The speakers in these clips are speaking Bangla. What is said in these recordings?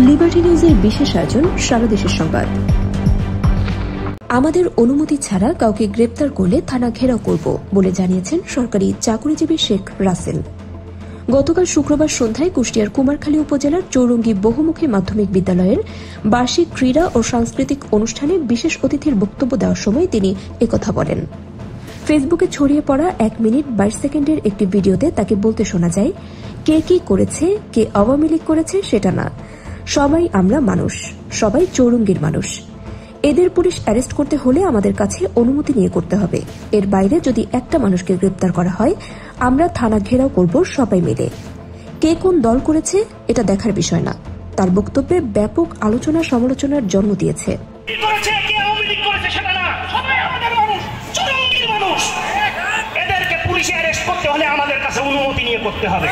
লিবার্টি নিউজের বিশেষ আয়োজন সারা দেশের সংবাদ। আমাদের অনুমতি ছাড়া কাউকে গ্রেপ্তার করলে থানা ঘেরাও করব বলে জানিয়েছেন সরকারি চাকরিজীবী শেখ রাসেল। গতকাল শুক্রবার সন্ধ্যায় কুষ্টিয়ার কুমারখালী উপজেলার চৌরঙ্গী বহুমুখী মাধ্যমিক বিদ্যালয়ের বার্ষিক ক্রীড়া ও সাংস্কৃতিক অনুষ্ঠানে বিশেষ অতিথির বক্তব্য দেওয়ার সময় তিনি একথা বলেন। ফেসবুকে ছড়িয়ে পড়া 1 মিনিট 22 সেকেন্ডের একটি ভিডিওতে তাকে বলতে শোনা যায়, কে কি করেছে, কে আওয়ামী লীগ করেছে সেটা না, সবাই আমরা মানুষ, সবাই চৌরঙ্গীর মানুষ। এদের পুলিশ অ্যারেস্ট করতে হলে আমাদের কাছে অনুমতি নিয়ে করতে হবে। এর বাইরে যদি একটা মানুষকে গ্রেপ্তার করা হয়, আমরা থানা ঘেরাও করব সবাই মিলে। কে কোন দল করেছে এটা দেখার বিষয় না। তার বক্তব্যে ব্যাপক আলোচনা সমালোচনার জন্ম দিয়েছে। পুলিশ অ্যারেস্ট করতে হলে আমাদের কাছে অনুমতি নিয়ে করতে হবে।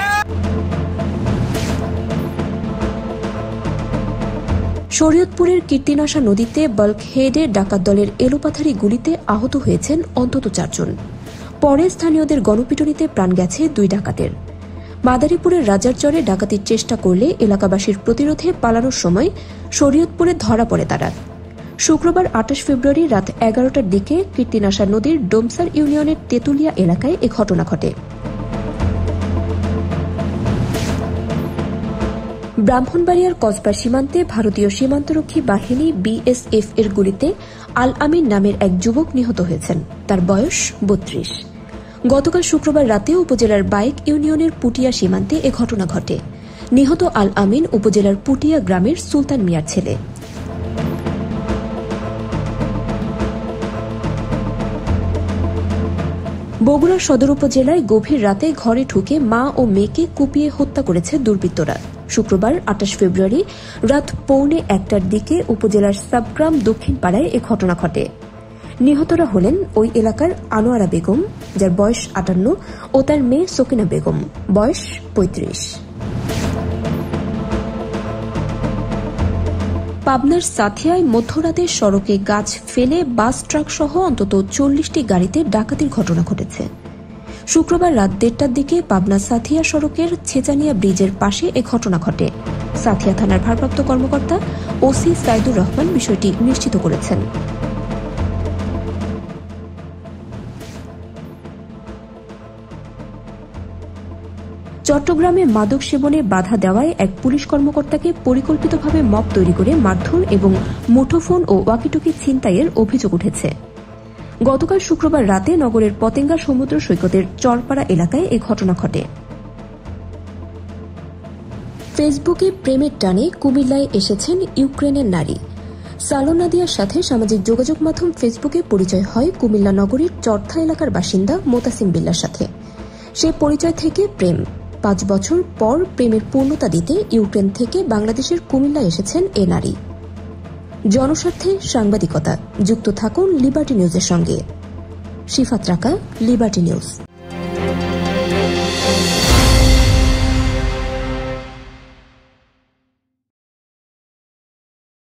শরীয়তপুরের কীর্তিনাশা নদীতে বাল্কহেডে ডাকাত দলের এলোপাথারি গুলিতে আহত হয়েছেন অন্তত 4 জন। পরে স্থানীয়দের গণপিটুনিতে প্রাণ গেছে 2 ডাকাতের। মাদারীপুরের রাজারচরে ডাকাতির চেষ্টা করলে এলাকাবাসীর প্রতিরোধে পালানোর সময় শরীয়তপুরে ধরা পড়ে তারা। শুক্রবার 28 ফেব্রুয়ারি রাত 11টার দিকে কীর্তিনাশা নদীর ডোমসার ইউনিয়নের তেতুলিয়া এলাকায় এ ঘটনা ঘটে। ব্রাহ্মণবাড়িয়ার কসবা সীমান্তে ভারতীয় সীমান্তরক্ষী বাহিনী বিএসএফ এর গুলিতে আল আমিন নামের এক যুবক নিহত হয়েছেন। তার বয়স 32। গতকাল শুক্রবার রাতে উপজেলার বাইক ইউনিয়নের পুটিয়া সীমান্তে এ ঘটনা ঘটে। নিহত আল আমিন উপজেলার পুটিয়া গ্রামের সুলতান মিয়ার ছেলে। বগুড়া সদর উপজেলায় গভীর রাতে ঘরে ঢুকে মা ও মেয়েকে কুপিয়ে হত্যা করেছে দুর্বৃত্তরা। শুক্রবার 28 ফেব্রুয়ারি রাত 1:45টার দিকে উপজেলার সাবগ্রাম দক্ষিণ পাড়ায় এ ঘটনা ঘটে। নিহতরা হলেন ওই এলাকার আনোয়ারা বেগম, যার বয়স 58, ও তার মেয়ে সকিনা বেগম, বয়স 35। পাবনার সাথিয়ায় মধ্যরাতে সড়কে গাছ ফেলে বাস ট্রাক সহ অন্তত 40টি গাড়িতে ডাকাতির ঘটনা ঘটেছে। শুক্রবার রাত 1:30টার দিকে পাবনা সাথিয়া সড়কের ছেচানিয়া ব্রিজের পাশে এ ঘটনা ঘটে। সাথিয়া থানার ভারপ্রাপ্ত কর্মকর্তা ওসি সাইদুর রহমান বিষয়টি নিশ্চিত করেছেন। চট্টগ্রামে মাদক সেবনে বাধা দেওয়ায় এক পুলিশ কর্মকর্তাকে পরিকল্পিতভাবে মব তৈরি করে মারধর এবং মুঠোফোন ও ওয়াকিটকি ছিনতাইয়ের অভিযোগ উঠেছে। গতকাল শুক্রবার রাতে নগরের পতেঙ্গা সমুদ্র সৈকতের চরপাড়া এলাকায় এ ঘটনা ঘটে। ফেসবুকে প্রেমের টানে কুমিল্লায় এসেছেন ইউক্রেনের নারী। সালো নাদিয়ার সাথে সামাজিক যোগাযোগ মাধ্যম ফেসবুকে পরিচয় হয় কুমিল্লা নগরীর চরথা এলাকার বাসিন্দা মোতাসিম বিল্লার সাথে। সে পরিচয় থেকে প্রেম। 5 বছর পর প্রেমের পূর্ণতা দিতে ইউক্রেন থেকে বাংলাদেশের কুমিল্লা এসেছেন এ নারী। জনস্বার্থে সাংবাদিকতা, যুক্ত থাকুন লিবার্টি নিউজের সঙ্গে। শিফাত রাকা, লিবার্টি নিউজ।